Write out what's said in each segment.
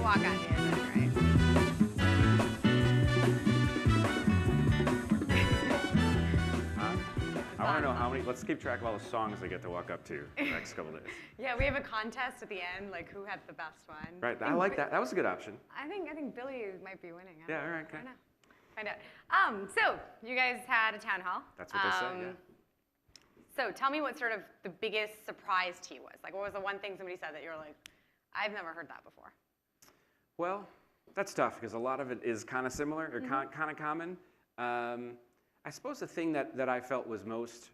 walk on to you, right? I want to know how many. Let's keep track of all the songs I get to walk up to the next couple days. Yeah, we have a contest at the end, like who had the best one. Right, I like that. That was a good option. I think Billy might be winning. Yeah, all right, okay. I don't know. Find out. So you guys had a town hall. That's what they said, yeah. So tell me what sort of the biggest surprise to you was. Like, what was the one thing somebody said that you were like, I've never heard that before? Well, that's tough because a lot of it is kind of similar or kind of common. I suppose the thing that I felt was most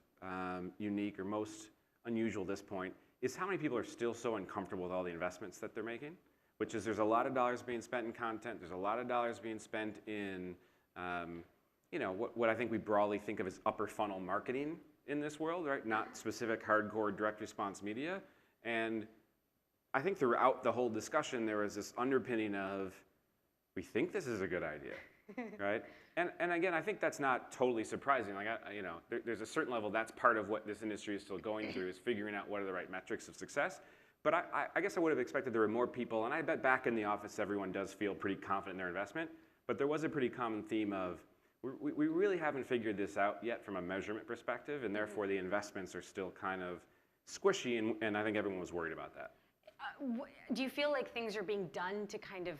unique or most unusual at this point is how many people are still so uncomfortable with all the investments that they're making, which is there's a lot of dollars being spent in content. There's a lot of dollars being spent in, what I think we broadly think of as upper funnel marketing in this world, right? Not specific hardcore direct response media. And I think throughout the whole discussion, there was this underpinning of, we think this is a good idea, right? And again, I think that's not totally surprising. Like, there's a certain level that's part of what this industry is still going through is figuring out what are the right metrics of success. But I guess I would have expected there were more people, and I bet back in the office, everyone does feel pretty confident in their investment. But there was a pretty common theme of, we really haven't figured this out yet from a measurement perspective, and therefore the investments are still kind of squishy, and I think everyone was worried about that. Do you feel like things are being done to kind of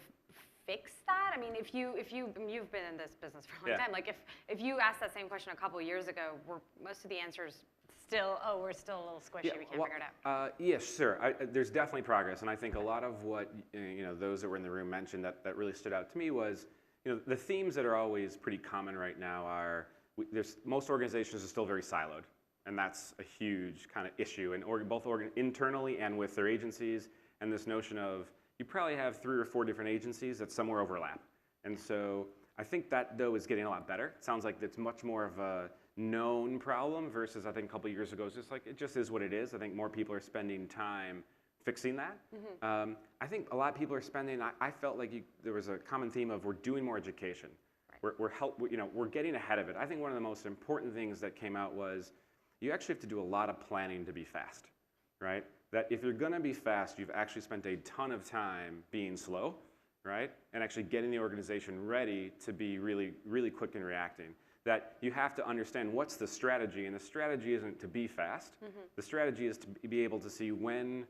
fix that? I mean, you've been in this business for a long time. Like, if you asked that same question a couple of years ago, were most of the answers still, we're still a little squishy, we can't figure it out? Yes, sure. There's definitely progress, and I think a lot of what those that were in the room mentioned that really stood out to me was, the themes that are always pretty common right now are most organizations are still very siloed, and that's a huge kind of issue, and both internally and with their agencies, and this notion of you probably have 3 or 4 different agencies that somewhere overlap. And so I think that, though, is getting a lot better. It sounds like it's much more of a known problem versus I think a couple of years ago, it's just like, it just is what it is. I think more people are spending time fixing that. I think a lot of people are spending, I felt like there was a common theme of we're doing more education. Right. We're getting ahead of it. I think one of the most important things that came out was you actually have to do a lot of planning to be fast, right? That if you're going to be fast, you've actually spent a ton of time being slow, right? And actually getting the organization ready to be really, really quick in reacting. That you have to understand what's the strategy, and the strategy isn't to be fast. The strategy is to be able to see when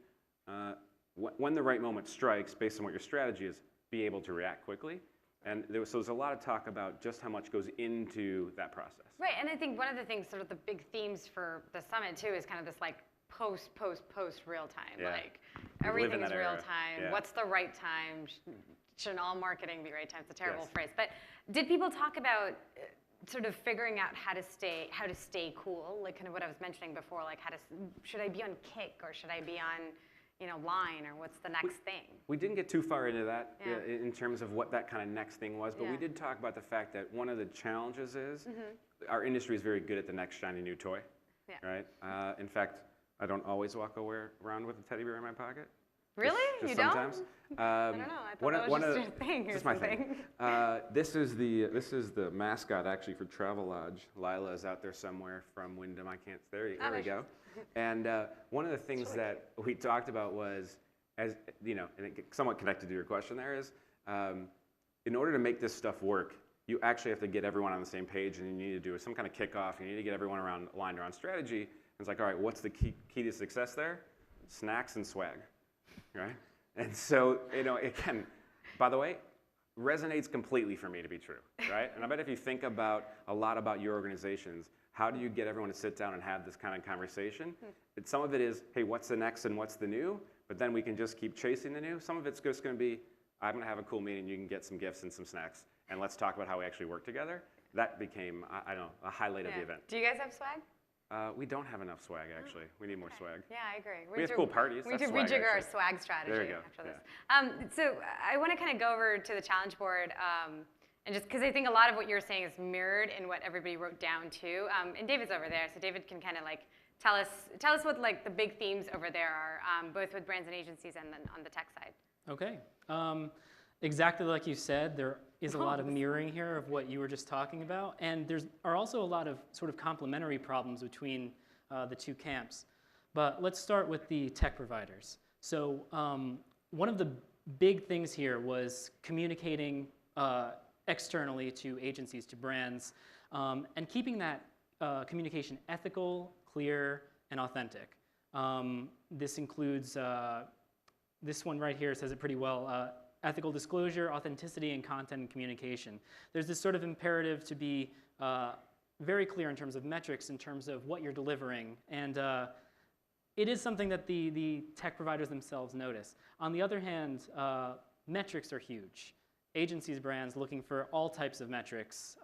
the right moment strikes based on what your strategy is, be able to react quickly. And there's a lot of talk about just how much goes into that process. Right, and I think one of the things, sort of the big themes for the summit too, is kind of this like post real time. Yeah. Like everything is real era. time. Yeah. What's the right time? Shouldn't all marketing be right time? It's a terrible phrase. But did people talk about sort of figuring out how to stay cool? Like kind of what I was mentioning before, like should I be on Kick or should I be on Line, or what's the next thing? We didn't get too far into that in terms of what that kind of next thing was, but we did talk about the fact that one of the challenges is our industry is very good at the next shiny new toy, right? In fact, I don't always walk around with a teddy bear in my pocket. Really? Just you sometimes. don't? I don't know. I thought that was just your thing or something. This is the mascot actually for Travelodge. Lila is out there somewhere from Wyndham. I can't. There we go. And one of the things that we talked about was, and it somewhat connected to your question there is, in order to make this stuff work, you actually have to get everyone on the same page, and you need to do some kind of kickoff. You need to get everyone aligned around strategy. And it's like, all right, what's the key to success there? Snacks and swag, right? And so, it can, by the way, resonates completely for me to be true, right? And I bet if you think about a lot about your organizations, how do you get everyone to sit down and have this kind of conversation? Some of it is, hey, what's the next and what's the new? But then we can just keep chasing the new. Some of it's just going to be, I'm going to have a cool meeting. You can get some gifts and some snacks, and let's talk about how we actually work together. That became, I don't know, a highlight of the event. Do you guys have swag? We don't have enough swag, actually. We need more swag. Yeah, I agree. We have cool parties. We need to rejigger our swag strategy after this. So I want to kind of go over to the challenge board, and just because I think a lot of what you're saying is mirrored in what everybody wrote down too. And David's over there, so David can kind of like tell us what like the big themes over there are, both with brands and agencies and then on the tech side. Okay. Exactly like you said, there is a lot of mirroring here of what you were just talking about, and there are also a lot of sort of complementary problems between the two camps. But let's start with the tech providers. So one of the big things here was communicating externally to agencies, to brands, and keeping that communication ethical, clear, and authentic. This includes, this one right here says it pretty well, ethical disclosure, authenticity, and content and communication. There's this sort of imperative to be very clear in terms of metrics, in terms of what you're delivering, and it is something that the tech providers themselves notice. On the other hand, metrics are huge. Agencies, brands looking for all types of metrics,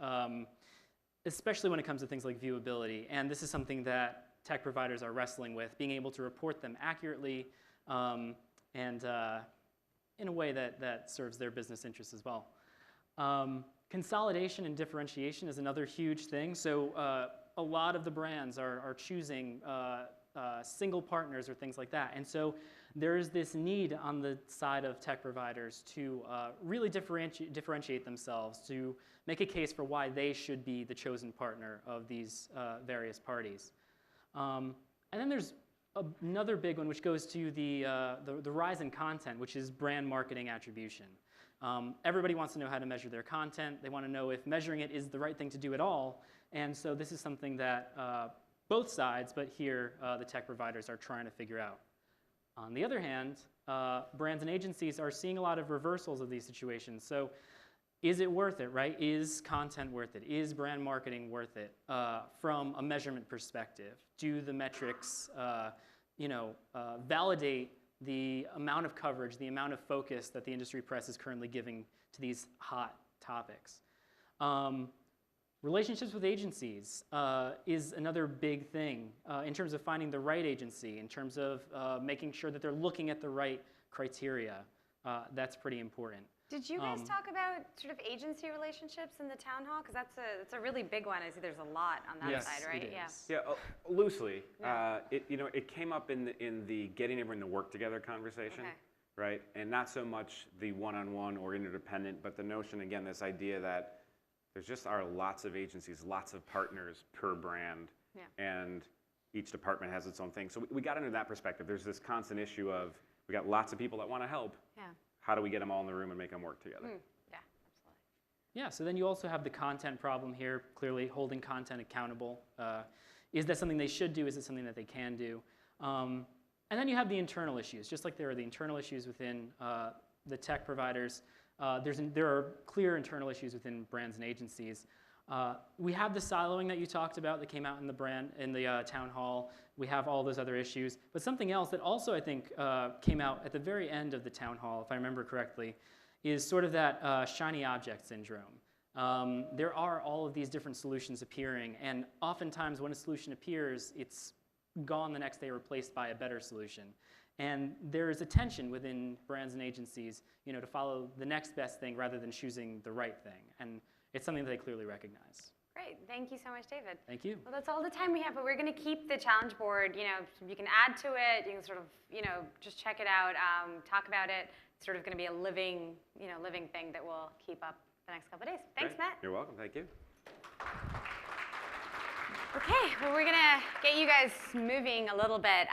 especially when it comes to things like viewability, and this is something that tech providers are wrestling with, being able to report them accurately and in a way that serves their business interests as well. Consolidation and differentiation is another huge thing. So a lot of the brands are choosing single partners or things like that. And so there is this need on the side of tech providers to really differentiate themselves, to make a case for why they should be the chosen partner of these various parties. And then there's another big one, which goes to the rise in content, which is brand marketing attribution. Everybody wants to know how to measure their content. They want to know if measuring it is the right thing to do at all. And so this is something that both sides, but here the tech providers are trying to figure out. On the other hand, brands and agencies are seeing a lot of reversals of these situations. So is it worth it, right? Is content worth it? Is brand marketing worth it from a measurement perspective? Do the metrics validate the amount of coverage, the amount of focus that the industry press is currently giving to these hot topics? Relationships with agencies is another big thing in terms of finding the right agency, in terms of making sure that they're looking at the right criteria. That's pretty important. Did you guys talk about sort of agency relationships in the town hall? Because that's a really big one. I see there's a lot on that side, right? It is. Yeah, loosely. Yeah. It came up in the getting everyone to work together conversation, right? And not so much the one-on-one or interdependent, but the notion, again, this idea that there's just are lots of agencies, lots of partners per brand, and each department has its own thing. So we got into that perspective. There's this constant issue of we got lots of people that want to help. Yeah. How do we get them all in the room and make them work together? Yeah, absolutely. Yeah, so then you also have the content problem here, clearly holding content accountable. Is that something they should do? Is it something that they can do? And then you have the internal issues. Just like there are the internal issues within the tech providers, there are clear internal issues within brands and agencies. We have the siloing that you talked about that came out in the town hall. We have all those other issues. But something else that also I think came out at the very end of the town hall, if I remember correctly, is sort of that shiny object syndrome. There are all of these different solutions appearing, and oftentimes when a solution appears, it's gone the next day, replaced by a better solution. And there is a tension within brands and agencies, to follow the next best thing rather than choosing the right thing. And it's something that they clearly recognize. Great. Thank you so much, David. Thank you. Well, that's all the time we have, but we're going to keep the challenge board. You can add to it. You can sort of, just check it out, talk about it. It's sort of going to be a living thing that we'll keep up the next couple of days. Thanks, Great. Matt. You're welcome. Thank you. Okay, well, we're going to get you guys moving a little bit.